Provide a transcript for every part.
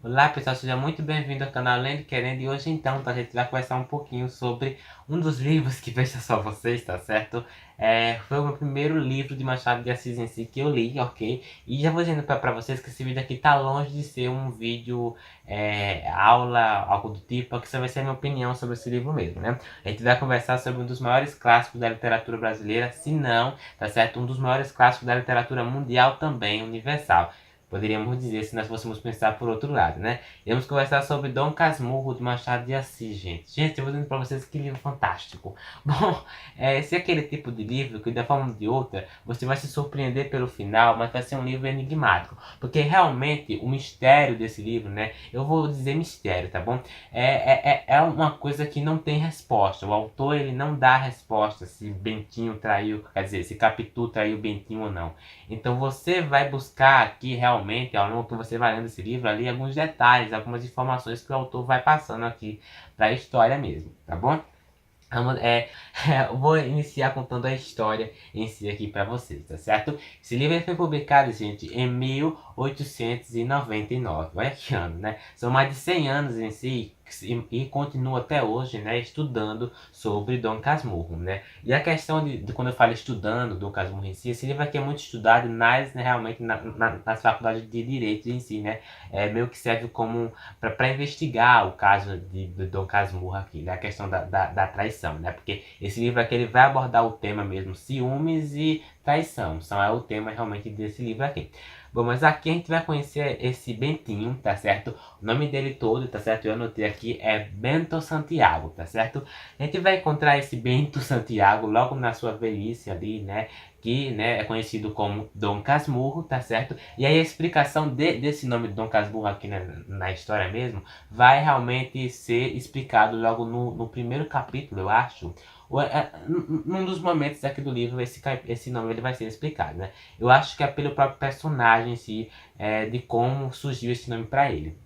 Olá pessoal, seja muito bem-vindo ao canal Lendo Querendo, e hoje então a gente vai conversar um pouquinho sobre um dos livros que veja só vocês, tá certo? Foi o meu primeiro livro de Machado de Assis em si que eu li, ok? E já vou dizendo pra vocês que esse vídeo aqui tá longe de ser um vídeo aula, algo do tipo, porque isso vai ser a minha opinião sobre esse livro mesmo, né? A gente vai conversar sobre um dos maiores clássicos da literatura brasileira, se não, tá certo? Um dos maiores clássicos da literatura mundial também, universal. Poderíamos dizer se nós fôssemos pensar por outro lado, né? Iremos conversar sobre Dom Casmurro de Machado de Assis, gente. Gente, eu vou dizendo pra vocês que livro fantástico. Bom, esse é aquele tipo de livro que, de uma forma ou de outra, você vai se surpreender pelo final, mas vai ser um livro enigmático. Porque realmente o mistério desse livro, né? Eu vou dizer mistério, tá bom? É uma coisa que não tem resposta. O autor, ele não dá resposta se Bentinho traiu, quer dizer, se Capitu traiu Bentinho ou não. Então você vai buscar aqui realmente, ao longo que você vai lendo esse livro, ali alguns detalhes, algumas informações que o autor vai passando aqui para a história mesmo, tá bom? Eu vou iniciar contando a história em si aqui para vocês, tá certo? Esse livro foi publicado, gente, em 1899. Olha que ano, né? São mais de 100 anos em si e continua até hoje, né, estudando sobre Dom Casmurro, né? E a questão de quando eu falo estudando Dom Casmurro em si, esse livro aqui é muito estudado nas, né, realmente nas faculdades de Direito em si, né? Meio que serve como para investigar o caso de Dom Casmurro aqui, né? A questão da traição, né? Porque esse livro aqui ele vai abordar o tema mesmo, ciúmes e traição, é o tema realmente desse livro aqui. Bom, mas aqui a gente vai conhecer esse Bentinho, tá certo? O nome dele todo, tá certo? Eu anotei aqui, é Bento Santiago, tá certo? A gente vai encontrar esse Bento Santiago logo na sua velhice ali, né? Que, né, é conhecido como Dom Casmurro, tá certo? E aí a explicação desse nome de Dom Casmurro aqui na história mesmo, vai realmente ser explicado logo no primeiro capítulo, eu acho. Num dos momentos aqui do livro, esse nome ele vai ser explicado, né? Eu acho que é pelo próprio personagem em si, de como surgiu esse nome para ele.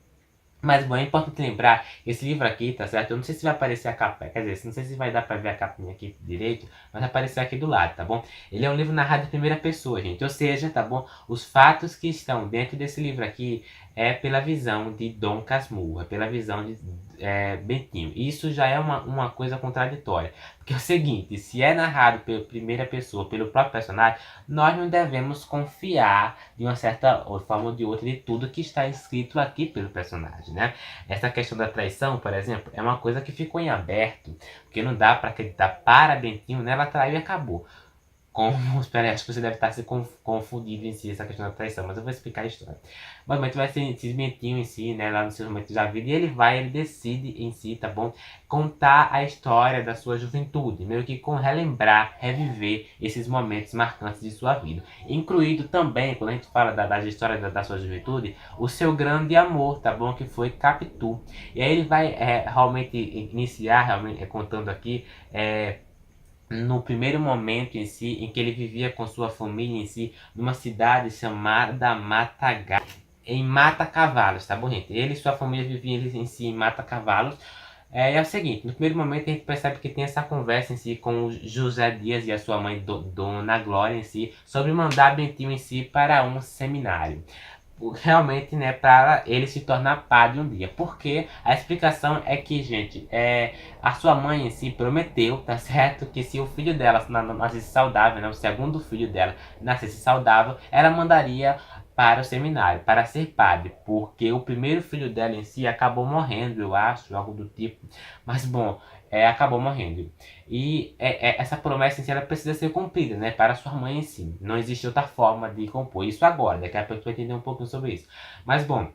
Mas, bom, é importante lembrar que esse livro aqui, tá certo? Eu não sei se vai aparecer a capa, quer dizer, não sei se vai dar pra ver a capinha aqui direito, mas vai aparecer aqui do lado, tá bom? Ele é um livro narrado em primeira pessoa, gente, ou seja, tá bom? Os fatos que estão dentro desse livro aqui é pela visão de Dom Casmurro, é pela visão de Bentinho. Isso já é uma coisa contraditória, porque é o seguinte, se é narrado pela primeira pessoa, pelo próprio personagem, nós não devemos confiar de uma certa forma ou de outra de tudo que está escrito aqui pelo personagem, né? Essa questão da traição, por exemplo, é uma coisa que ficou em aberto, porque não dá para acreditar para Bentinho, né? Ela traiu e acabou. Espera, acho que você deve estar se confundindo em si essa questão da traição, mas eu vou explicar a história. Basicamente vai ser esse Bentinho em si, né, lá no seu momento da vida, e ele decide em si, tá bom? Contar a história da sua juventude, meio que com relembrar, reviver esses momentos marcantes de sua vida. Incluído também, quando a gente fala da história da sua juventude, o seu grande amor, tá bom? Que foi Capitu. E aí ele vai realmente iniciar, realmente, contando aqui, no primeiro momento em si, em que ele vivia com sua família em si, numa cidade chamada em Mata Cavalos, tá bom, gente? Ele e sua família viviam em si em Mata Cavalos. É o seguinte, no primeiro momento a gente percebe que tem essa conversa em si com o José Dias e a sua mãe Dona Glória em si, sobre mandar Bentinho em si para um seminário. Realmente, né, para ele se tornar padre um dia. Porque a explicação é que, gente, a sua mãe em si prometeu, tá certo? Que se o filho dela nascesse saudável, né, o segundo filho dela nascesse saudável, ela mandaria para o seminário, para ser padre. Porque o primeiro filho dela em si acabou morrendo, eu acho, algo do tipo. Mas, bom, acabou morrendo. E essa promessa em si ela precisa ser cumprida, né? Para sua mãe em si. Não existe outra forma de compor isso agora. Daqui a pouco tu vai entender um pouco sobre isso. Mas bom,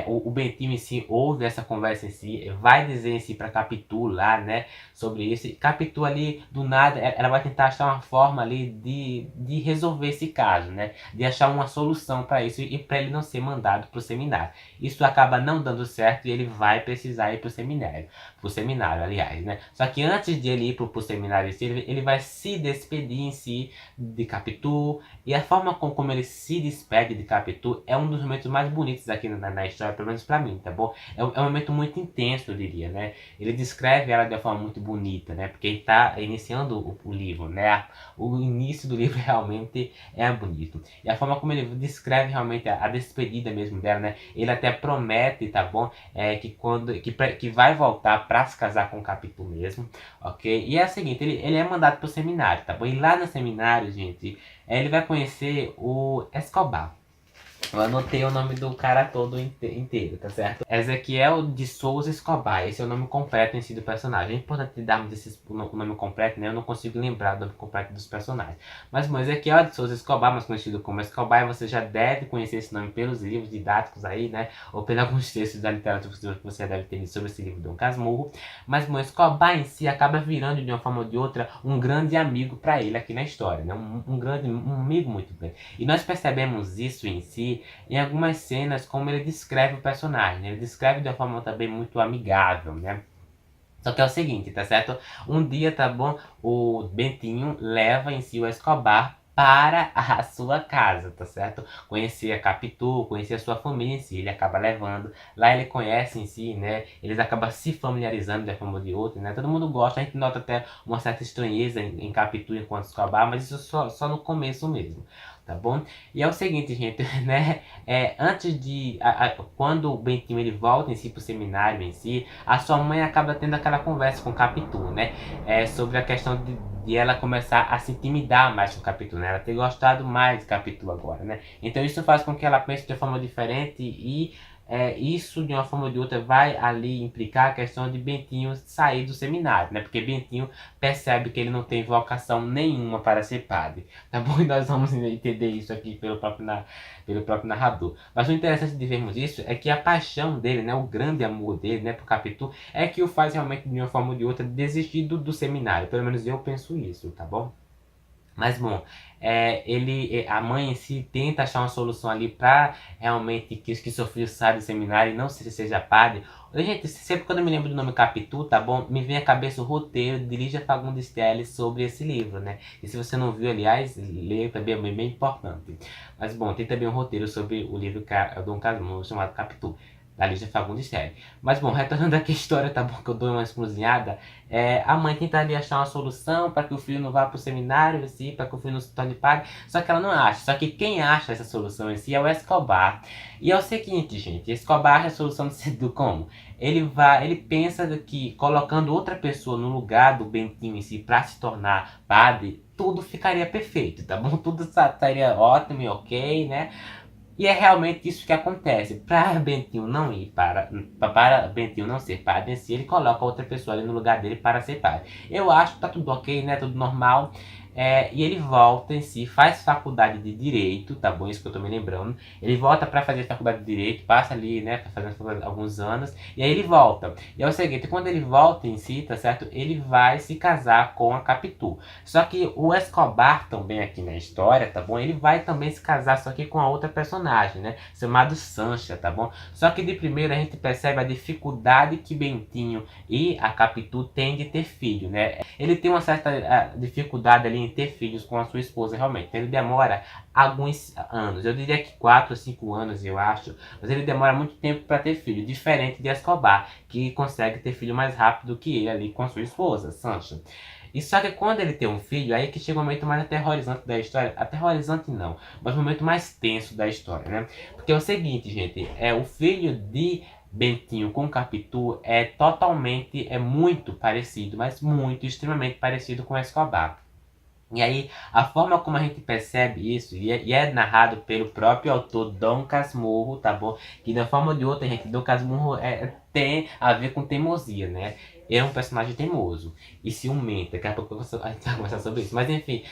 o Bentinho em si ouve essa conversa em si, vai dizer em si para Capitu lá, né, sobre isso. E Capitu ali, do nada, ela vai tentar achar uma forma ali de resolver esse caso, né, de achar uma solução para isso e para ele não ser mandado para o seminário. Isso acaba não dando certo e ele vai precisar ir para o seminário. pro seminário, aliás, né? Só que antes de ele ir pro seminário em si, ele vai se despedir em si de Capitu, e a forma como ele se despede de Capitu é um dos momentos mais bonitos aqui na história, pelo menos pra mim, tá bom? É um momento muito intenso, eu diria, né? Ele descreve ela de uma forma muito bonita, né? Porque ele tá iniciando o livro, né? O início do livro realmente é bonito. E a forma como ele descreve realmente a despedida mesmo dela, né? Ele até promete, tá bom? Que vai voltar pra se casar com o Capitu mesmo, ok? E é o seguinte, ele é mandado pro seminário, tá bom? E lá no seminário, gente, ele vai conhecer o Escobar. Eu anotei o nome do cara todo inteiro, tá certo? Ezequiel de Souza Escobar, esse é o nome completo em si do personagem. É importante darmos o nome completo, né? Eu não consigo lembrar do nome completo dos personagens. Mas bom, Ezequiel de Souza Escobar, mais conhecido como Escobar, você já deve conhecer esse nome pelos livros didáticos aí, né? Ou pelos alguns textos da literatura que você deve ter lido sobre esse livro Dom Casmurro. Mas bom, Escobar em si acaba virando de uma forma ou de outra um grande amigo para ele aqui na história, né? Um amigo muito grande. E nós percebemos isso em si em algumas cenas como ele descreve o personagem, né? Ele descreve de uma forma também muito amigável, né? Só que é o seguinte, tá certo? Um dia, tá bom, o Bentinho leva em si o Escobar para a sua casa, tá certo? Conhecer a Capitu, conhecer a sua família em si, ele acaba levando. Lá ele conhece em si, né? Eles acabam se familiarizando de uma forma ou de outra, né? Todo mundo gosta, a gente nota até uma certa estranheza em Capitu enquanto Escobar, mas isso só no começo mesmo, tá bom? E é o seguinte, gente, né? Antes de... quando o Bentinho ele volta em si pro seminário em si, a sua mãe acaba tendo aquela conversa com o Capitu, né? Sobre a questão de ela começar a se intimidar mais com o Capitu, né? Ela ter gostado mais de Capitu agora, né? Então isso faz com que ela pense de forma diferente e isso de uma forma ou de outra vai ali implicar a questão de Bentinho sair do seminário, né? Porque Bentinho percebe que ele não tem vocação nenhuma para ser padre, tá bom? E nós vamos entender isso aqui pelo próprio narrador. Mas o interessante de vermos isso é que a paixão dele, né? O grande amor dele, né? Por Capitu, é que o faz realmente de uma forma ou de outra desistir do seminário. Pelo menos eu penso isso, tá bom? Mas bom, a mãe em si tenta achar uma solução ali para realmente que seu filho saia do seminário e não seja padre. Gente, sempre quando eu me lembro do nome Capitu, tá bom? Me vem à cabeça o roteiro de Lígia Fagundes Telles sobre esse livro, né? E se você não viu, aliás, leia também, é bem importante. Mas bom, tem também um roteiro sobre o livro Dom Casmurro chamado Capitu, da Lígia Fagundes Telles. Mas bom, retornando aqui a história, tá bom? Que eu dou uma escruzinhada. A mãe tenta ali achar uma solução para que o filho não vá para o seminário, assim, para que o filho não se torne padre, só que ela não acha. Só que quem acha essa solução em si é o Escobar. E é o seguinte, gente, Escobar acha a solução do como? Ele pensa que colocando outra pessoa no lugar do Bentinho em si para se tornar padre, tudo ficaria perfeito, tá bom? Tudo estaria ótimo e ok, né? E é realmente isso que acontece. Para Bentinho não ir para Bentinho não ser padre em si, ele coloca outra pessoa ali no lugar dele para ser padre. Eu acho que tá tudo ok, né? Tudo normal. E ele volta em si, faz faculdade de Direito, tá bom? Isso que eu tô me lembrando. Ele volta para fazer faculdade de Direito, passa ali, né? Fazendo faculdade alguns anos. E aí ele volta. E é o seguinte, quando ele volta em si, tá certo? Ele vai se casar com a Capitu. Só que o Escobar também aqui na história, tá bom? Ele vai também se casar, só que com a outra personagem, né? Chamado Sancha, tá bom? Só que de primeiro a gente percebe a dificuldade que Bentinho e a Capitu têm de ter filho, né? Ele tem uma certa dificuldade ali em ter filhos com a sua esposa, realmente. Então, ele demora alguns anos. Eu diria que 4 ou 5 anos, eu acho. Mas ele demora muito tempo para ter filho. Diferente de Escobar, que consegue ter filho mais rápido que ele ali com a sua esposa, Sancha. E só que quando ele tem um filho, aí que chega o momento mais aterrorizante da história. Aterrorizante não, mas o momento mais tenso da história, né? Porque é o seguinte, gente. O filho de Bentinho com Capitu é muito parecido, mas muito, extremamente parecido com Escobar. E aí, a forma como a gente percebe isso, e é narrado pelo próprio autor Dom Casmurro, tá bom? Que de uma forma ou de outra, gente, Dom Casmurro tem a ver com teimosia, né? Ele é um personagem teimoso e ciumento. Daqui a pouco a gente vai conversar sobre isso. Mas enfim,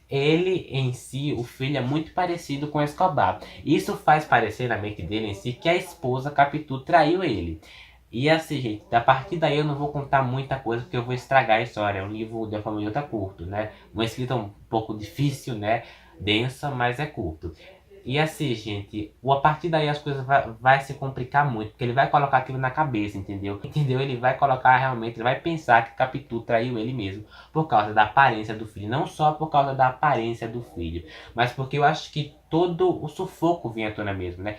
ele em si, o filho, é muito parecido com Escobar. Isso faz parecer na mente dele em si que a esposa Capitu traiu ele. E assim, gente, a partir daí eu não vou contar muita coisa porque eu vou estragar a história. É um livro de uma família curto, né? Uma escrita um pouco difícil, né? Densa, mas é curto. E assim, gente, a partir daí as coisas vai se complicar muito, porque ele vai colocar aquilo na cabeça, entendeu? Entendeu? Ele vai colocar realmente, ele vai pensar que Capitu traiu ele mesmo por causa da aparência do filho. Não só por causa da aparência do filho, mas porque eu acho que todo o sufoco vinha à tona mesmo, né?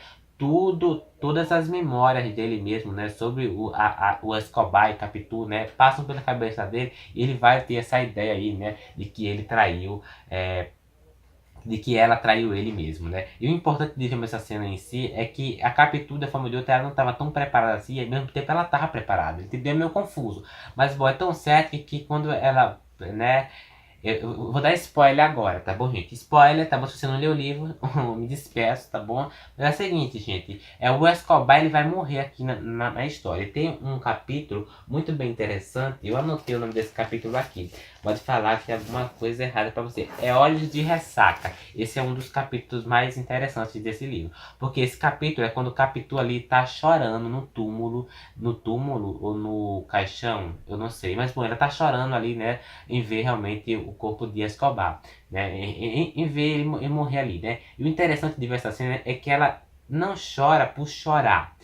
Todas as memórias dele mesmo, né, sobre o Escobar e Capitu, né, passam pela cabeça dele e ele vai ter essa ideia aí, né, de que ele traiu, de que ela traiu ele mesmo, né? E o importante de ver essa cena em si é que a Capitu, da forma de outra, ela não estava tão preparada assim, e ao mesmo tempo ela estava preparada, entendeu? É meio confuso. Mas, bom, é tão certo que quando ela, né, eu vou dar spoiler agora, tá bom, gente? Spoiler, tá bom? Se você não leu o livro, me despeço, tá bom? Mas é o seguinte, gente. O Escobar, ele vai morrer aqui na história. Tem um capítulo muito bem interessante. Eu anotei o nome desse capítulo aqui. Pode falar que é alguma coisa errada pra você. É Olhos de Ressaca. Esse é um dos capítulos mais interessantes desse livro. Porque esse capítulo é quando o Capitu ali tá chorando no túmulo ou no caixão, eu não sei. Mas, bom, ela tá chorando ali, né? Em ver realmente o corpo de Escobar, né? Em ver ele morrer ali, né? E o interessante de ver essa cena é que ela não chora por chorar.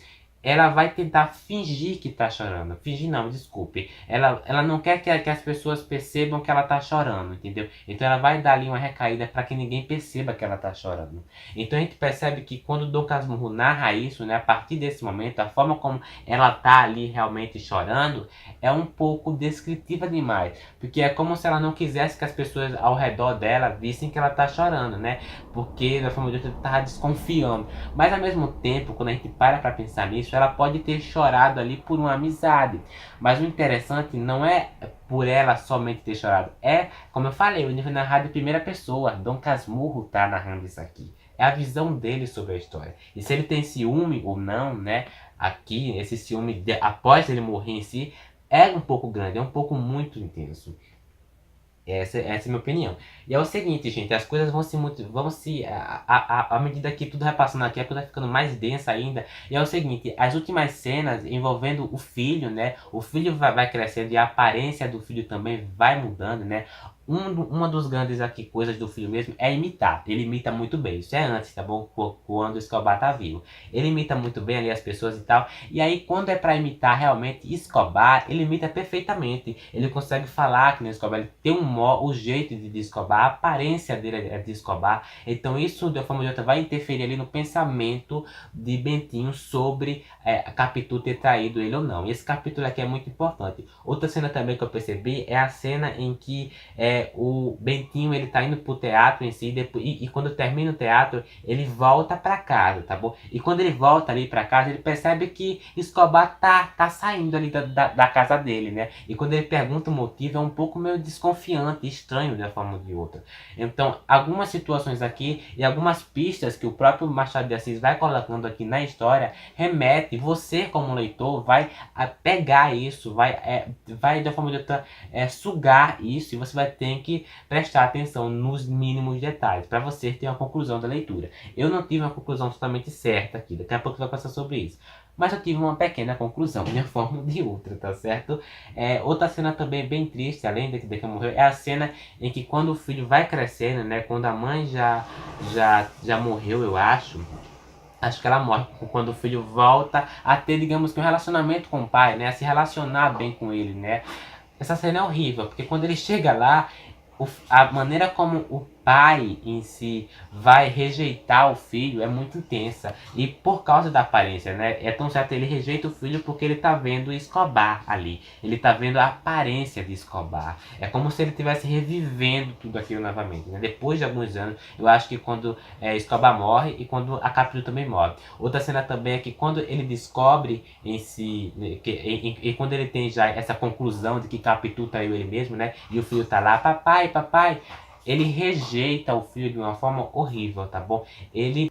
Ela vai tentar fingir que tá chorando. Fingir não, desculpe. Ela não quer que as pessoas percebam que ela tá chorando, entendeu? Então ela vai dar ali uma recaída para que ninguém perceba que ela tá chorando. Então a gente percebe que quando Dom Casmurro narra isso, né, a partir desse momento, a forma como ela tá ali realmente chorando é um pouco descritiva demais. Porque é como se ela não quisesse que as pessoas ao redor dela vissem que ela tá chorando, né? Porque da forma de outra ela tava desconfiando. Mas ao mesmo tempo, quando a gente para pensar nisso, ela pode ter chorado ali por uma amizade. Mas o interessante não é por ela somente ter chorado. É, como eu falei, o livro é narrado em primeira pessoa. Dom Casmurro tá narrando isso aqui. É a visão dele sobre a história. E se ele tem ciúme ou não, né? Aqui, esse ciúme após ele morrer em si, é um pouco grande, é um pouco muito intenso. Essa é a minha opinião. E é o seguinte, gente, as coisas à medida que tudo vai passando aqui, a coisa vai ficando mais densa ainda. E é o seguinte, as últimas cenas envolvendo o filho, né? O filho vai crescendo e a aparência do filho também vai mudando, né? Uma dos grandes aqui coisas do filho mesmo é imitar. Ele imita muito bem. Isso é antes, tá bom? Quando o Escobar tá vivo. Ele imita muito bem ali as pessoas e tal. E aí, quando é pra imitar realmente Escobar, ele imita perfeitamente. Ele consegue falar que nem Escobar. Ele tem o jeito de Escobar, a aparência dele é de Escobar. Então, isso de uma forma ou de outra vai interferir ali no pensamento de Bentinho sobre a Capitu ter traído ele ou não. E esse capítulo aqui é muito importante. Outra cena também que eu percebi é a cena em que o Bentinho ele tá indo pro teatro em si, e quando termina o teatro, ele volta pra casa, tá bom? E quando ele volta ali pra casa, ele percebe que Escobar tá saindo ali da casa dele, né? E quando ele pergunta o motivo, é um pouco meio desconfiante, estranho de uma forma ou de outra. Então, algumas situações aqui e algumas pistas que o próprio Machado de Assis vai colocando aqui na história, remete, você como leitor vai pegar isso, vai de uma forma ou de outra sugar isso, e você vai ter que prestar atenção nos mínimos detalhes para você ter uma conclusão da leitura. Eu não tive uma conclusão totalmente certa aqui, daqui a pouco vai passar sobre isso. Mas eu tive uma pequena conclusão, de uma forma ou de outra, tá certo? Outra cena também bem triste, além de que morreu, é a cena em que quando o filho vai crescendo, né? Quando a mãe já morreu, eu acho. Acho que ela morre quando o filho volta a ter, digamos que um relacionamento com o pai, né? A se relacionar bem com ele, né? Essa cena é horrível, porque quando ele chega lá, a maneira como o pai em si vai rejeitar o filho é muito intensa. E por causa da aparência, né? É tão certo, ele rejeita o filho porque ele tá vendo Escobar ali. Ele tá vendo a aparência de Escobar. É como se ele estivesse revivendo tudo aquilo novamente, né? Depois de alguns anos, eu acho que quando Escobar morre e quando a Capitu também morre. Outra cena também é que quando ele descobre em si, né, e quando ele tem já essa conclusão de que Capitu traiu ele mesmo, né? E o filho tá lá, papai, papai. Ele rejeita o filho de uma forma horrível, tá bom? Ele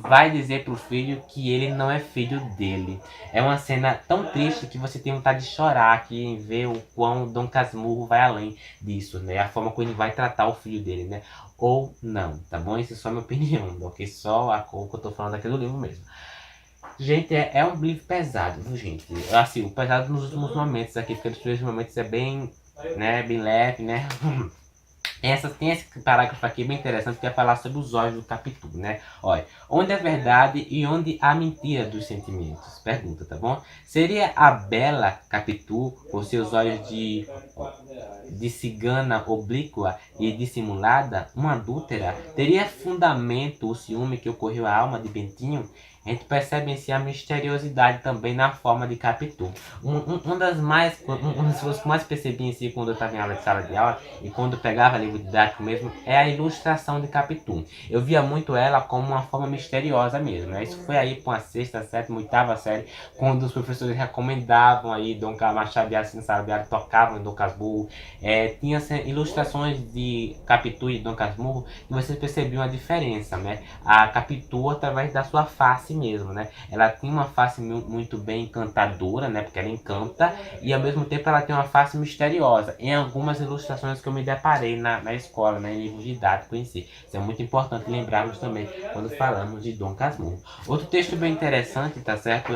vai dizer pro filho que ele não é filho dele. É uma cena tão triste que você tem vontade de chorar aqui em ver o quão Dom Casmurro vai além disso, né? A forma como ele vai tratar o filho dele, né? Ou não, tá bom? Isso é só minha opinião, ok? Só a cor que eu tô falando aqui do livro mesmo. Gente, é um livro pesado, viu, gente? Assim, o pesado nos últimos momentos aqui, porque nos primeiros momentos é bem, né, bem leve, né? Tem esse parágrafo aqui bem interessante que é falar sobre os olhos do Capitu, né? Olha, onde é verdade e onde há mentira dos sentimentos? Pergunta, tá bom? Seria a bela Capitu, com seus olhos de cigana oblíqua e dissimulada, uma adúltera? Teria fundamento o ciúme que ocorreu à alma de Bentinho? A gente percebe em si a misteriosidade também na forma de Capitu. Das coisas que mais percebi em si quando eu estava em aula de sala de aula e quando pegava livro didático mesmo, é a ilustração de Capitu. Eu via muito ela como uma forma misteriosa mesmo, né? Isso foi aí para uma sexta, sétima, oitava série, quando os professores recomendavam aí Dom Machado de Assis na sala de aula, tocavam em Dom Casmurro. Tinha ilustrações de Capitu e Dom Casmurro e vocês percebiam a diferença, né? A Capitu através da sua face mesmo, né? Ela tem uma face muito bem encantadora, né? Porque ela encanta e ao mesmo tempo ela tem uma face misteriosa em algumas ilustrações que eu me deparei na escola, né? Em livro didático em si. Isso é muito importante lembrarmos também quando falamos de Dom Casmurro. Outro texto bem interessante, tá certo?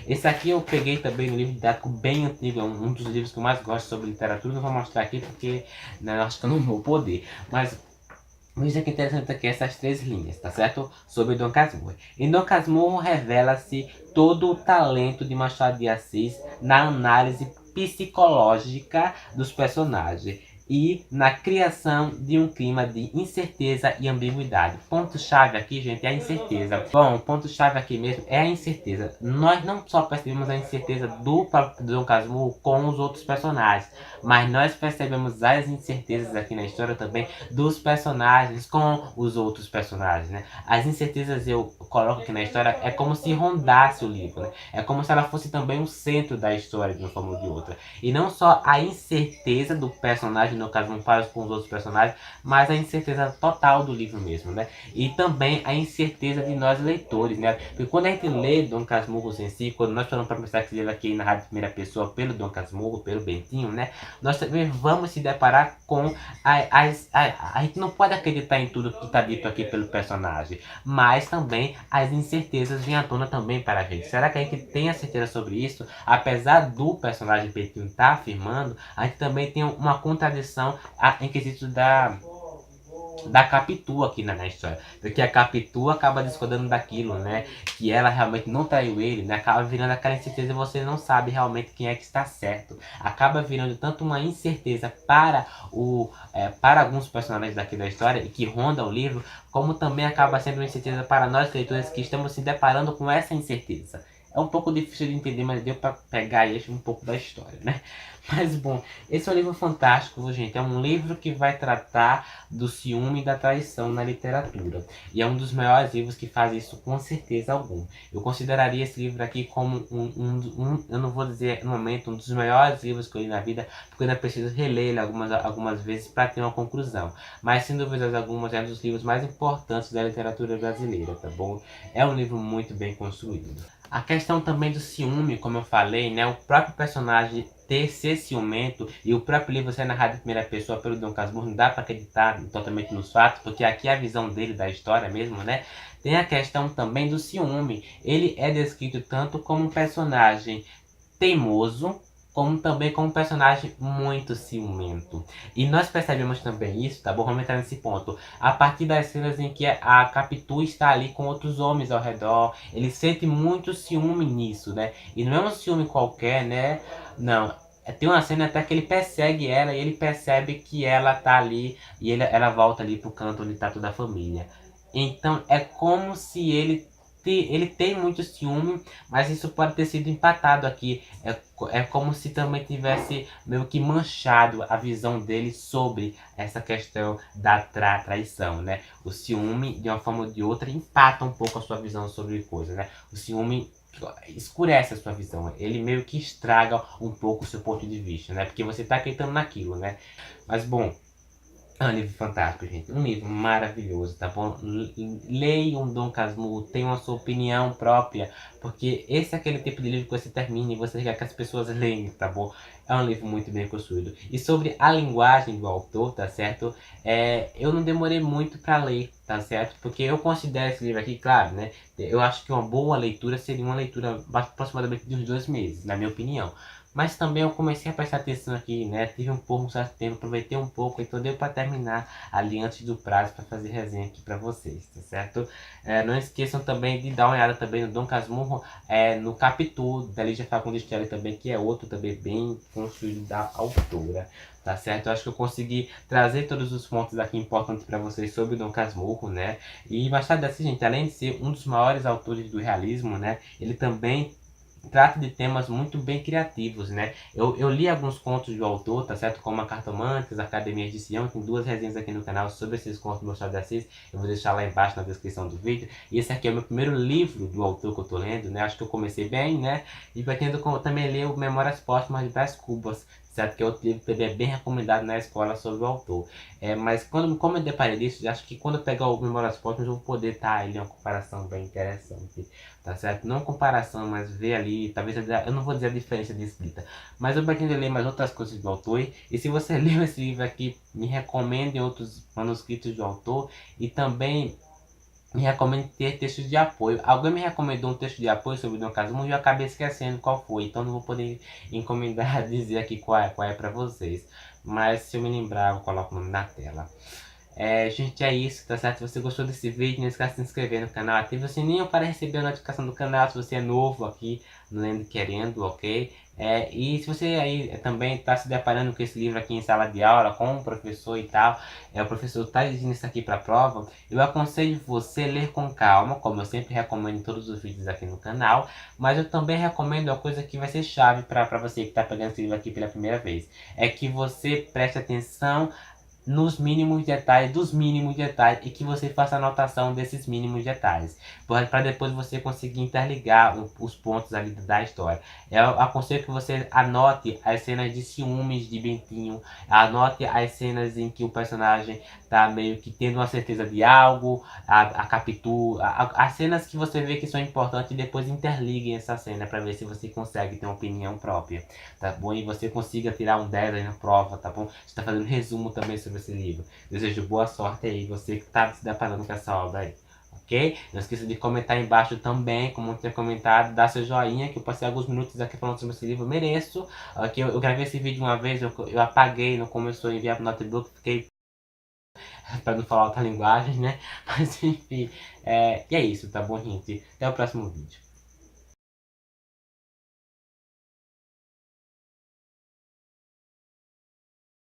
Esse aqui eu peguei também no livro didático bem antigo, é um dos livros que eu mais gosto sobre literatura. Não vou mostrar aqui porque, né, eu acho que eu não vou poder, mas veja que interessante aqui essas três linhas, tá certo? Sobre Dom Casmurro. Em Dom Casmurro revela-se todo o talento de Machado de Assis na análise psicológica dos personagens e na criação de um clima de incerteza e ambiguidade. Ponto-chave aqui, gente, é a incerteza. Bom, o ponto-chave aqui mesmo é a incerteza. Nós não só percebemos a incerteza do próprio Dom Casmurro com os outros personagens, mas nós percebemos as incertezas aqui na história também dos personagens com os outros personagens, né? As incertezas eu coloco aqui na história é como se rondasse o livro, né? É como se ela fosse também o centro da história de uma forma ou de outra. E não só a incerteza do personagem, no caso não faz com os outros personagens, mas a incerteza total do livro mesmo, né? E também a incerteza de nós leitores, né? Porque quando a gente lê Dom Casmurro em si, quando nós falamos para pensar que esse livro aqui narrado em primeira pessoa pelo Dom Casmurro, pelo Bentinho, né? Nós também vamos se deparar com a gente não pode acreditar em tudo que está dito aqui pelo personagem, mas também as incertezas vêm à tona também para a gente. Será que a gente tem a certeza sobre isso? Apesar do personagem Bentinho estar afirmando, a gente também tem uma contradição em quesito da Capitu aqui na história, porque a Capitu acaba discordando daquilo, né, que ela realmente não traiu ele, né, acaba virando aquela incerteza e você não sabe realmente quem é que está certo, acaba virando tanto uma incerteza para alguns personagens daqui da história e que ronda o livro, como também acaba sendo uma incerteza para nós leitores que estamos se deparando com essa incerteza. É um pouco difícil de entender, mas deu para pegar este um pouco da história, né? Mas bom, esse é um livro fantástico, gente. É um livro que vai tratar do ciúme e da traição na literatura. E é um dos maiores livros que faz isso com certeza alguma. Eu consideraria esse livro aqui como eu não vou dizer no momento, um dos maiores livros que eu li na vida, porque eu ainda preciso reler ele algumas vezes para ter uma conclusão. Mas sem dúvidas algumas é um dos livros mais importantes da literatura brasileira, tá bom? É um livro muito bem construído. A questão também do ciúme, como eu falei, né? O próprio personagem ser ciumento e o próprio livro ser narrado em primeira pessoa pelo Dom Casmurro, não dá para acreditar totalmente nos fatos, porque aqui é a visão dele da história mesmo, né? Tem a questão também do ciúme. Ele é descrito tanto como um personagem teimoso, como também como um personagem muito ciumento. E nós percebemos também isso, tá bom? Vamos entrar nesse ponto. A partir das cenas em que a Capitu está ali com outros homens ao redor, ele sente muito ciúme nisso, né? E não é um ciúme qualquer, né? Não. Tem uma cena até que ele persegue ela e ele percebe que ela tá ali e ela volta ali pro canto onde tá toda a família. Então é como se ele tem muito ciúme, mas isso pode ter sido empatado aqui. É como se também tivesse meio que manchado a visão dele sobre essa questão da traição, né? O ciúme, de uma forma ou de outra, empata um pouco a sua visão sobre coisas, né? O ciúme escurece a sua visão, ele meio que estraga um pouco o seu ponto de vista, né? Porque você está acreditando naquilo, né? Mas bom, é um livro fantástico, gente. Um livro maravilhoso, tá bom? Leiam Dom Casmurro, tenham a sua opinião própria, porque esse é aquele tipo de livro que você termina e você quer que as pessoas leiam, tá bom? É um livro muito bem construído. E sobre a linguagem do autor, tá certo? Eu não demorei muito para ler, tá certo? Porque eu considero esse livro aqui, claro, né? Eu acho que uma boa leitura seria uma leitura aproximadamente de uns 2 meses, na minha opinião. mas também eu comecei a prestar atenção aqui, né? Tive um pouco, um certo tempo, aproveitei um pouco, então deu para terminar ali antes do prazo para fazer resenha aqui para vocês, tá certo? Não esqueçam também de dar uma olhada também no Dom Casmurro, no Capitu, da Lígia Fagundes Telles também, que é outro também bem construído da autora. Tá certo? Eu acho que eu consegui trazer todos os pontos aqui importantes para vocês sobre o Dom Casmurro, né? E Machado de Assis, gente, além de ser um dos maiores autores do realismo, né? Ele também trata de temas muito bem criativos, né? Eu li alguns contos do autor, tá certo? Como A Cartomantes, Academias de Sião, tem duas resenhas aqui no canal sobre esses contos do Machado de Assis, eu vou deixar lá embaixo na descrição do vídeo. E esse aqui é o meu primeiro livro do autor que eu tô lendo, né? Acho que eu comecei bem, né? E pretendo também ler o Memórias Póstumas de Brás Cubas, certo? Que é outro livro que também é bem recomendado na escola sobre o autor. Mas como eu deparei disso, acho que quando eu pegar o Memórias Póstumas eu vou poder estar ali uma comparação bem interessante, tá certo? Não comparação, mas ver ali, talvez eu não vou dizer a diferença de escrita, mas eu pretendo ler mais outras coisas do autor. E se você leu esse livro aqui, me recomende outros manuscritos do autor e também me recomendo ter textos de apoio. Alguém me recomendou um texto de apoio sobre o Dom Casmurro e eu acabei esquecendo qual foi, então não vou poder encomendar dizer aqui qual é para vocês. Mas se eu me lembrar, eu coloco o nome na tela. Gente, é isso, tá certo? Se você gostou desse vídeo, não esquece de se inscrever no canal, ative o sininho para receber a notificação do canal se você é novo aqui no Lendo Querendo, ok? E se você aí também está se deparando com esse livro aqui em sala de aula, com o professor e tal, o professor está dizendo isso aqui para a prova, eu aconselho você ler com calma, como eu sempre recomendo em todos os vídeos aqui no canal, mas eu também recomendo uma coisa que vai ser chave para você que está pegando esse livro aqui pela primeira vez, é que você preste atenção nos mínimos detalhes, dos mínimos detalhes, e que você faça anotação desses mínimos detalhes, para depois você conseguir interligar os pontos ali da história. Eu aconselho que você anote as cenas de ciúmes de Bentinho, anote as cenas em que o personagem tá meio que tendo uma certeza de algo, a Capitu, as cenas que você vê que são importantes, e depois interliguem essa cena para ver se você consegue ter uma opinião própria, tá bom? E você consiga tirar um 10 aí na prova, tá bom? Você está fazendo um resumo também sobre esse livro. Desejo boa sorte aí, você que está se deparando com essa obra aí. Ok? Não esqueça de comentar aí embaixo também, como eu tinha comentado, dar seu joinha, que eu passei alguns minutos aqui falando sobre esse livro, mereço. Ok? Eu gravei esse vídeo uma vez, eu apaguei, não começou a enviar para o notebook, fiquei para não falar outra linguagem, né? Mas enfim, e é isso, tá bom, gente? Até o próximo vídeo.